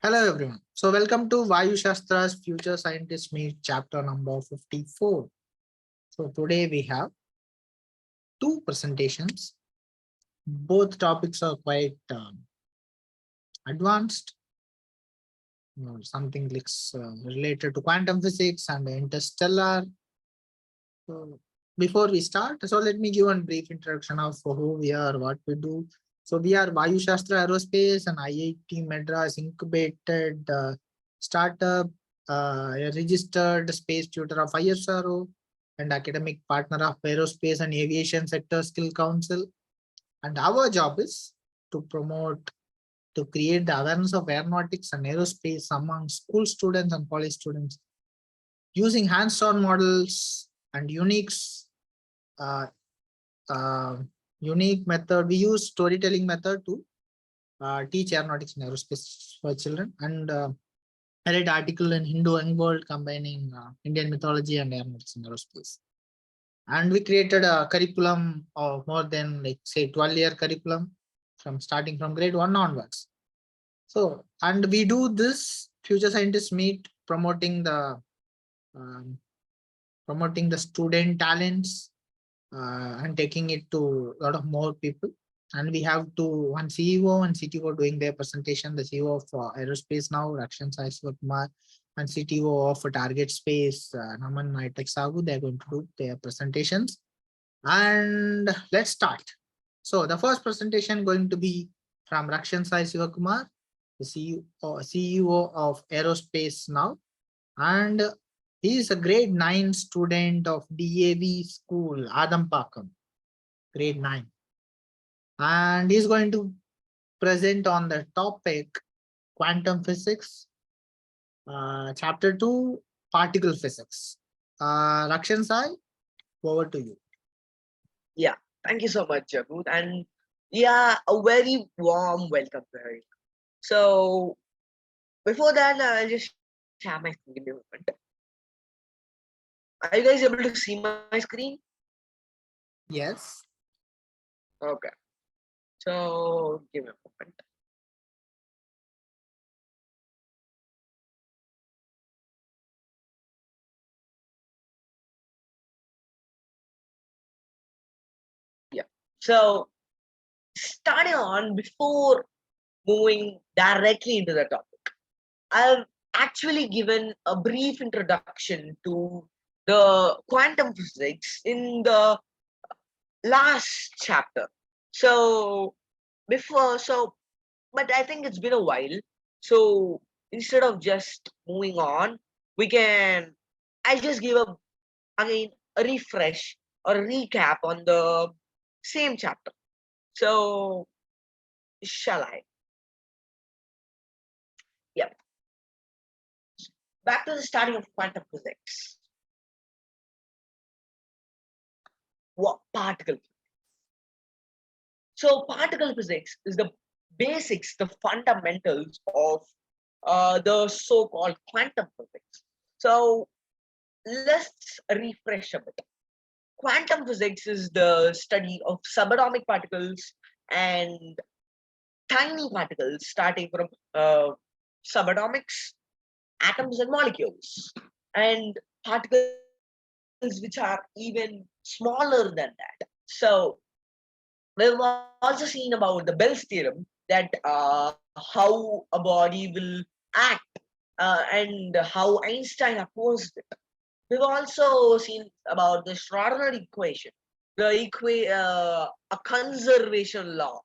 Hello everyone. So welcome to Vaayusastra's Future Scientist Meet chapter number 54. So today we have two presentations. Both topics are quite advanced. Something like related to quantum physics and interstellar. So before we start, so let me give a brief introduction of who we are, what we do. So we are Vaayusastra Aerospace and IIT Madras Incubated startup, a registered space tutor of ISRO and academic partner of Aerospace and Aviation Sector Skill Council. And our job is to create the awareness of aeronautics and aerospace among school students and college students using hands-on models and uh, unique method. We use storytelling method to teach aeronautics and aerospace for children. And I read article in Hindu Young World combining Indian mythology and aeronautics and aerospace. And we created a curriculum of more than like say 12-year curriculum from starting from grade 1 onwards. So, and we do this Future Scientists Meet um, promoting the student talents and taking it to a lot of more people. And we have one CEO and CTO doing their presentation. The CEO of Aerospace Now, Rakshan Sai Shivakumar, and CTO of Target Space, Naman Naitek Sagu. They're going to do their presentations. And let's start. So the first presentation going to be from Rakshan Sai Shivakumar, the CEO of Aerospace Now. And he is a grade 9 student of DAV School Adambakkam, grade 9. And he's going to present on the topic quantum physics, chapter 2, particle physics. Rakshan Sai, over to you. Yeah, thank you so much, Jagud. And yeah, a very warm welcome to her. So before that, I'll just share my screen a moment. Are you guys able to see my screen? Yes. Okay. So give me a moment. Yeah. So starting on, before moving directly into the topic, I've actually given a brief introduction to the quantum physics in the last chapter. So but I think it's been a while. So instead of just moving on, I just give again a refresh or a recap on the same chapter. So shall I? Yep. Back to the starting of quantum physics. What particle physics? So particle physics is the basics, the fundamentals of the so-called quantum physics. So let's refresh a bit. Quantum physics is the study of subatomic particles and tiny particles, starting from subatomics, atoms and molecules, and particles which are even smaller than that. So we've also seen about the Bell's theorem, that how a body will act and how Einstein opposed it. We've also seen about the Schrodinger's equation, a conservation law,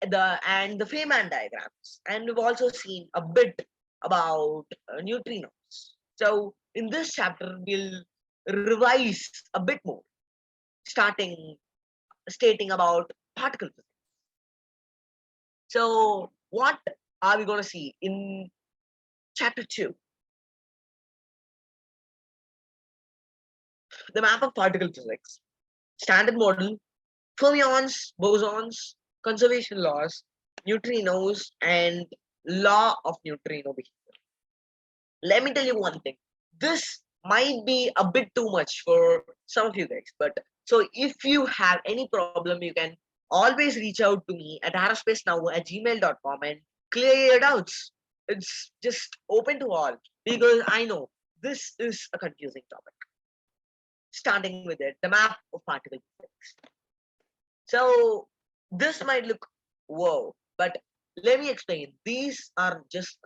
and the Feynman diagrams, and we've also seen a bit about neutrinos. So in this chapter, we'll revise a bit more, stating about particle physics. So what are we going to see in chapter 2? The map of particle physics, standard model, fermions, bosons, conservation laws, neutrinos, and law of neutrino behavior. Let me tell you one thing. This might be a bit too much for some of you guys, but so if you have any problem, you can always reach out to me at aerospace@gmail.com, and Clear your doubts. It's just open to all because I know this is a confusing topic. Starting with it, the map of particle physics. So this might look whoa, but let me explain. These are just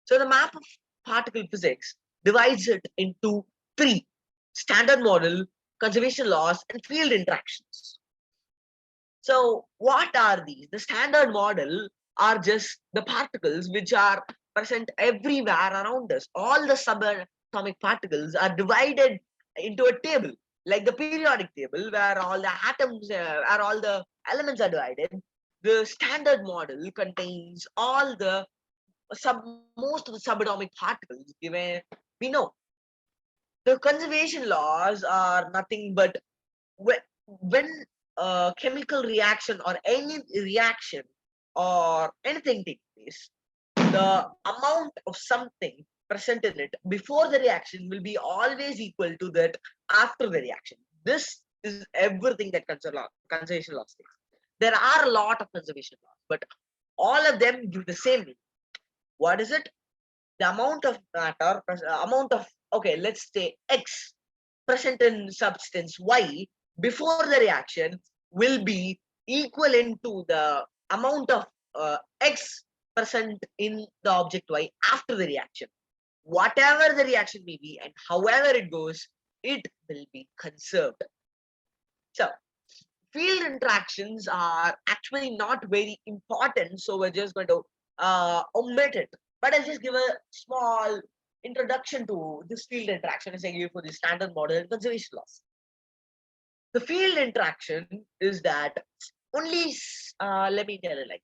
so the map of particle physics divides it into three: standard model, conservation laws, and field interactions. So what are these? The standard model are just the particles which are present everywhere around us. All the subatomic particles are divided into a table, like the periodic table, where all the atoms, where all the elements are divided. The standard model contains all the most of the subatomic particles given we know. The conservation laws are nothing but when a chemical reaction or any reaction or anything takes place, the amount of something present in it before the reaction will be always equal to that after the reaction. This is everything that conservation law states. There are a lot of conservation laws, but all of them give the same meaning. What is it? The amount of matter, okay, let's say X present in substance Y before the reaction will be equivalent to the amount of X present in the object Y after the reaction. Whatever the reaction may be and however it goes, it will be conserved. So field interactions are actually not very important, so we're just going to omit it. But I'll just give a small introduction to this field interaction as I give for the standard model and conservation laws. The field interaction is that only, let me tell you like,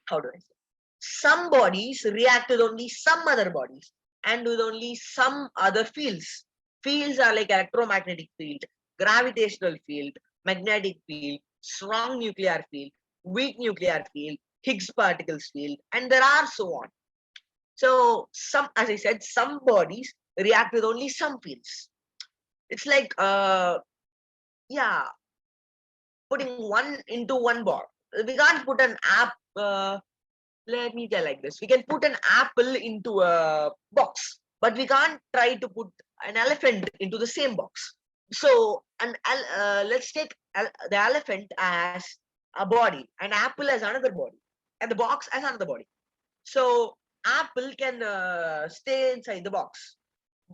how do I say? Some bodies react with only some other bodies and with only some other fields. Fields are like electromagnetic field, gravitational field, magnetic field, strong nuclear field, weak nuclear field, Higgs particles field, and there are so on. So some, as I said, some bodies react with only some fields. It's like, yeah, putting one into one ball. We can't put an app. Let me tell like this: we can put an apple into a box, but we can't try to put an elephant into the same box. So, let's take the elephant as a body, and apple as another body, and the box as another body. So, apple can stay inside the box.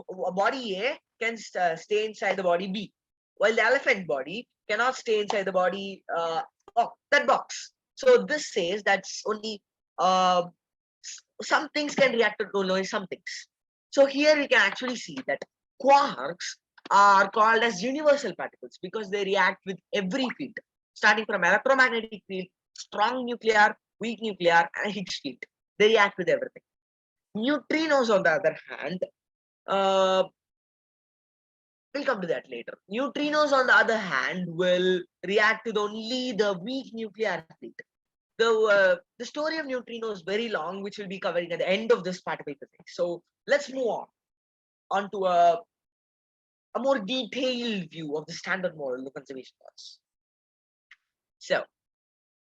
Body A can stay inside the body B, while the elephant body cannot stay inside the body that box. So this says that's only some things can react to only some things. So here we can actually see that quarks are called as universal particles because they react with every field, starting from electromagnetic field, strong nuclear, weak nuclear, and Higgs field. They react with everything. Neutrinos, on the other hand, we'll come to that later. Neutrinos, on the other hand, will react with only the weak nuclear field. The story of neutrino is very long, which we'll be covering at the end of this particle physics. So let's move on to a more detailed view of the standard model of conservation laws. So,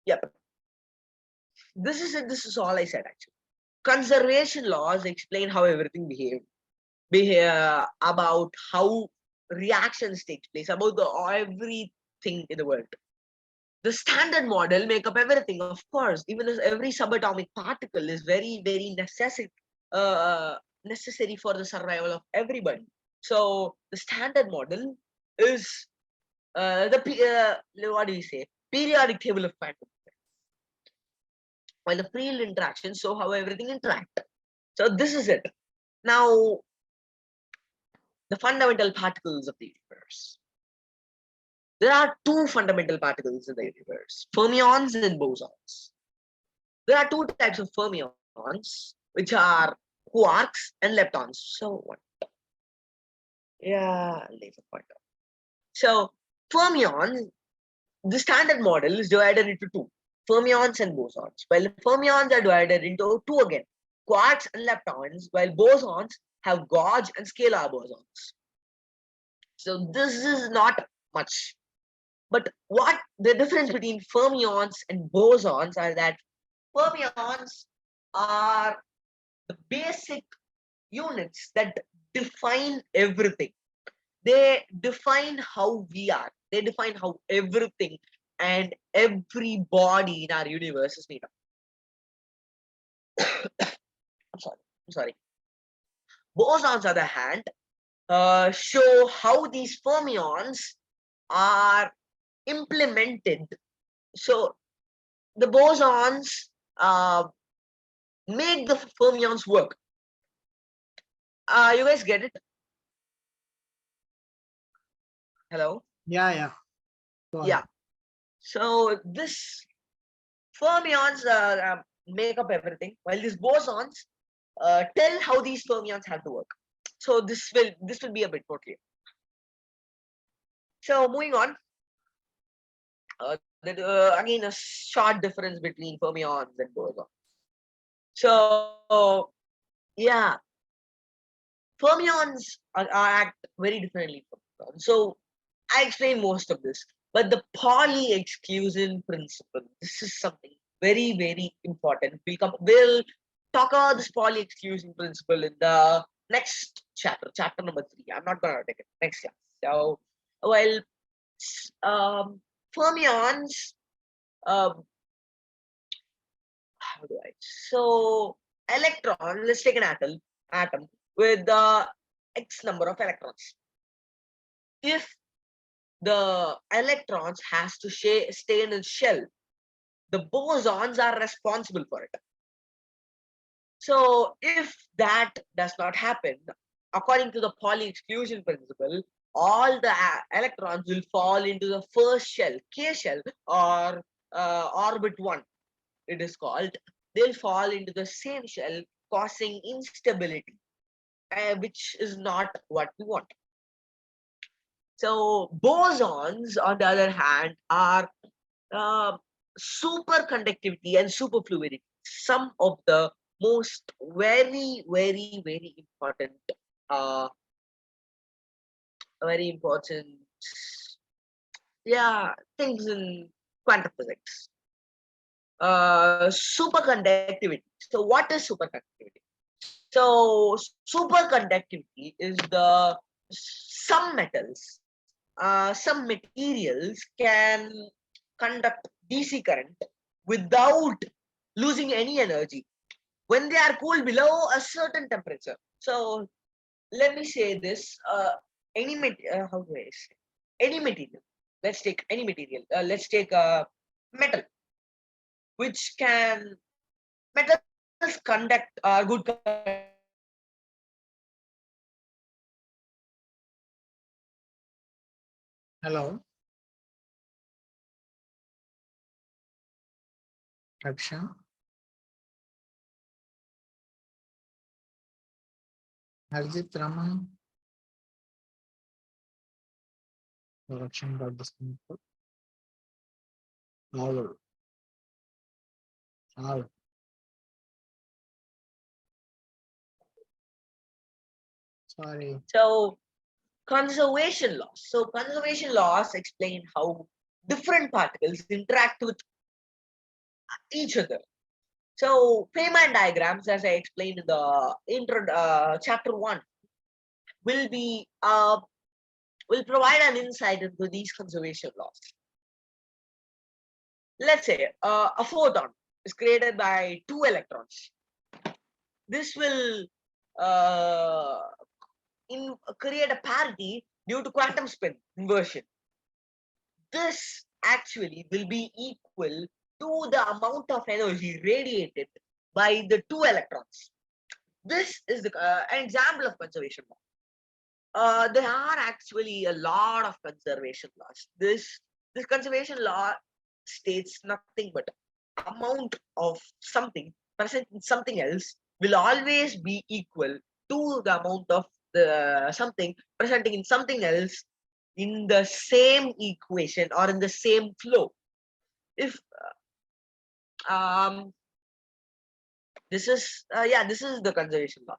yep, this is it. This is all I said actually. Conservation laws explain how everything behave about how reactions take place, about the everything in the world. The standard model make up everything, of course. Even as every subatomic particle is very, very necessary for the survival of everybody. So the standard model is what do we say? Periodic table of quantum. While the field interactions show how everything interact. So this is it. Now, the fundamental particles of the universe. There are two fundamental particles in the universe, fermions and bosons. There are two types of fermions, which are quarks and leptons. So what? Yeah, laser pointer. So fermions, the standard model is divided into two, fermions and bosons. While the fermions are divided into two again, quarks and leptons, while bosons have gauge and scalar bosons. So this is not much. But what the difference between fermions and bosons are that fermions are the basic units that define everything. They define how we are. They define how everything and every body in our universe is made up. I'm sorry. Bosons, on the other hand, show how these fermions are implemented. So the bosons make the fermions work. You guys get it? Hello? Yeah. Yeah. So this fermions make up everything, while these bosons tell how these fermions have to work. So this will be a bit more clear. So moving on, again a short difference between fermions and bosons. So yeah, fermions act very differently from bosons. So I explained most of this, but the Pauli exclusion principle, this is something very, very important. We'll talk about this Pauli exclusion principle in the next chapter, chapter number 3. I'm not gonna take it next class. So while fermions, how do I? So electron, let's take an atom with X number of electrons. If the electrons has to stay in its shell, the bosons are responsible for it. So if that does not happen, according to the Pauli exclusion principle, all the electrons will fall into the first shell, K shell, or orbit 1, it is called. They'll fall into the same shell, causing instability, which is not what we want. So bosons, on the other hand, are superconductivity and superfluidity, some of the most very important things in quantum physics. Superconductivity. So what is superconductivity? So superconductivity is some metals, some materials can conduct DC current without losing any energy when they are cooled below a certain temperature. So let me say this: any how do I say? Any material. Let's take any material. Let's take metal, which can metals conduct good. Hello. Rakshan. Harjit Raman. Rakshan got disconnected. How? Sorry. So conservation laws. So conservation laws explain how different particles interact with each other. So Feynman diagrams, as I explained in the intro, chapter 1, will provide an insight into these conservation laws. Let's say a photon is created by 2 electrons. This will create a parity due to quantum spin inversion. This actually will be equal to the amount of energy radiated by the 2 electrons. This is an example of conservation law. There are actually a lot of conservation laws. This conservation law states nothing but amount of something present in something else will always be equal to the amount of the something presenting in something else in the same equation or in the same flow. If this is the conservation law.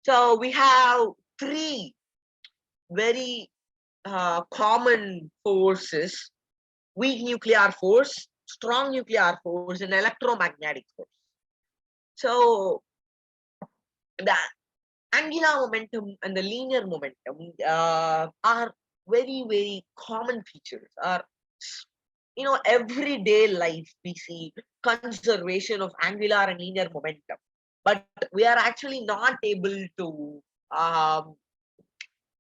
So we have 3 very common forces: weak nuclear force, strong nuclear force and electromagnetic force. So the angular momentum and the linear momentum are very, very common features. Are, everyday life we see conservation of angular and linear momentum, but we are actually not able to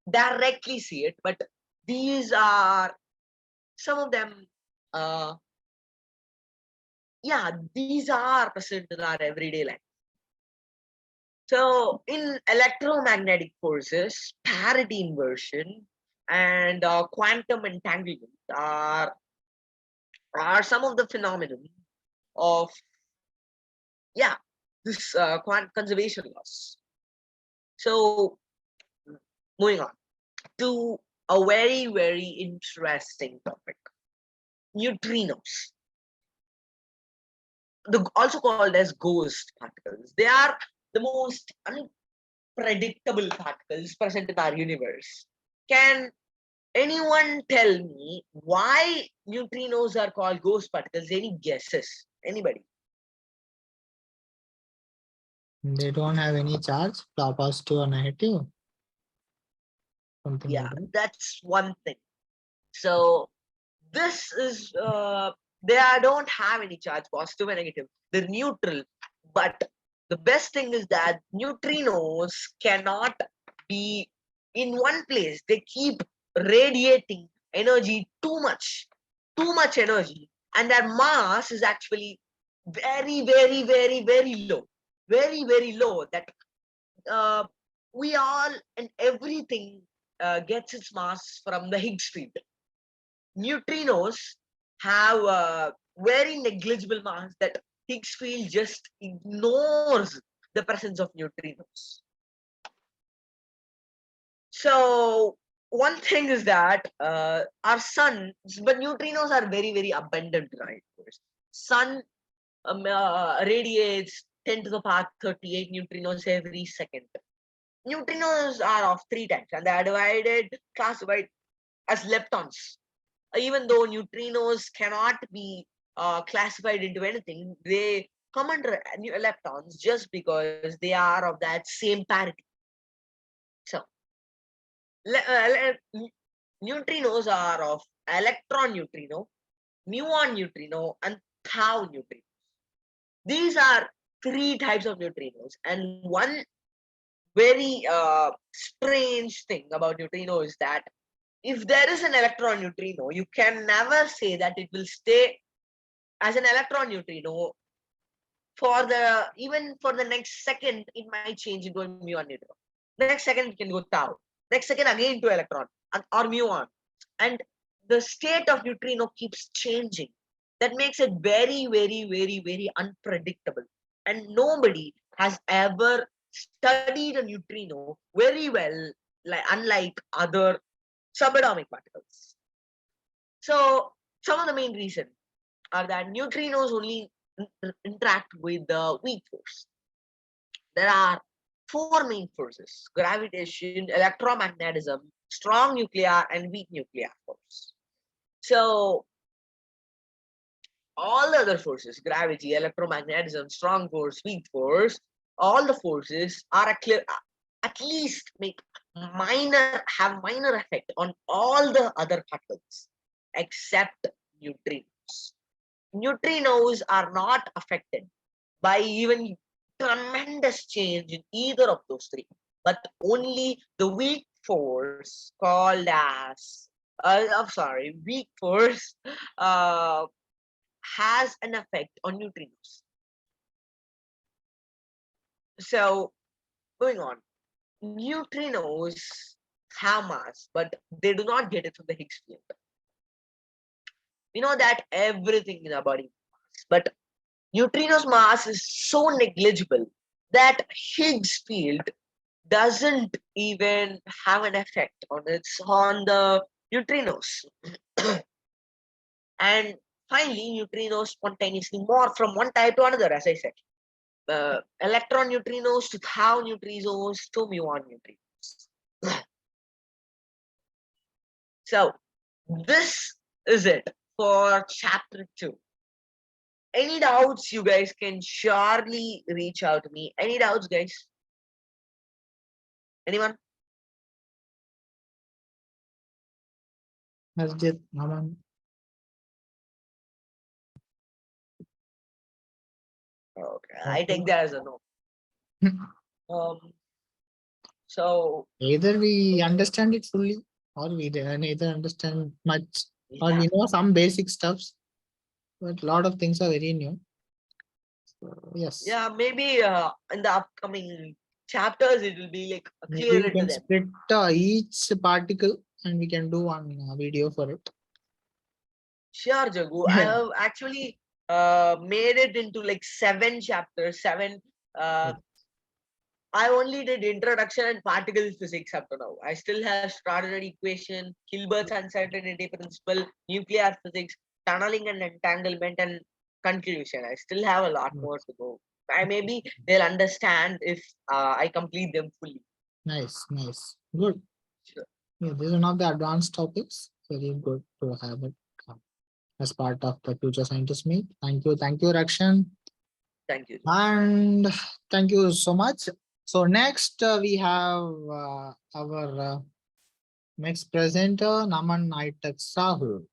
directly see it. But these are some of them. These are present in our everyday life. So in electromagnetic forces, parity inversion and quantum entanglement are some of the phenomenon of this conservation loss. So moving on to a very, very interesting topic: neutrinos, also called as ghost particles. They are the most unpredictable particles present in our universe. Can anyone tell me why neutrinos are called ghost particles? Any guesses? Anybody? They don't have any charge, positive or negative. Something like that. That's one thing. So this is they don't have any charge, positive and negative. They're neutral. But the best thing is that neutrinos cannot be in one place. They keep radiating energy too much energy, and their mass is actually very, very, very, very low, very, very low. That we all and everything gets its mass from the Higgs field. Neutrinos have a very negligible mass that Higgs field just ignores the presence of neutrinos. So one thing is that our sun, but neutrinos are very, very abundant, right? Sun radiates 10 to the power 38 neutrinos every second. Neutrinos are of 3 types, and they are classified as leptons. Even though neutrinos cannot be classified into anything, they come under leptons just because they are of that same parity. So neutrinos are of electron neutrino, muon neutrino, and tau neutrino. These are 3 types of neutrinos, and one very strange thing about neutrino is that if there is an electron neutrino, you can never say that it will stay as an electron neutrino even for the next second. It might change into a muon neutrino. Next second it can go tau. Next second again to electron or muon. And the state of neutrino keeps changing. That makes it very, very, very, very unpredictable. And nobody has ever studied a neutrino very well, unlike other subatomic particles. So some of the main reasons are that neutrinos only interact with the weak force. There are 4 main forces: gravitation, electromagnetism, strong nuclear, and weak nuclear force. So all the other forces, gravity, electromagnetism, strong force, weak force, all the forces are at least have minor effect on all the other particles except neutrinos. Neutrinos are not affected by even tremendous change in either of those 3, but only the weak force called as weak force has an effect on neutrinos. So going on, neutrinos have mass, but they do not get it from the Higgs field. We know that everything in our body mass, but neutrinos mass is so negligible that Higgs field doesn't even have an effect on the neutrinos. And finally, neutrinos spontaneously morph from one type to another, as I said. Electron neutrinos to tau neutrinos to muon neutrinos. So this is it for chapter 2. Any doubts, you guys can surely reach out to me. Any doubts, guys? Anyone? Masjid, Naman. Okay, I take that as a no. Um, so Either we understand it fully, or we neither understand much, or yeah, we know some basic stuffs, but a lot of things are very new. So, yes. yeah, maybe in the upcoming chapters it will be like Maybe we clearer to can them. split each particle and we can do one video for it. Sure, Jagu. I have actually made it into like 7 chapters. 7. I only did introduction and particle physics up to now. I still have started equation, Hilbert's uncertainty principle, nuclear physics, tunneling and entanglement, and conclusion. I still have a lot more to go. Maybe they'll understand if I complete them fully. Nice, nice. Good. Sure. Yeah, this is one of the advanced topics. Very good to have it as part of the future scientist meet. Thank you, Rakshan. Thank you. And thank you so much. So next we have our next presenter, Naman Naitak Sahu.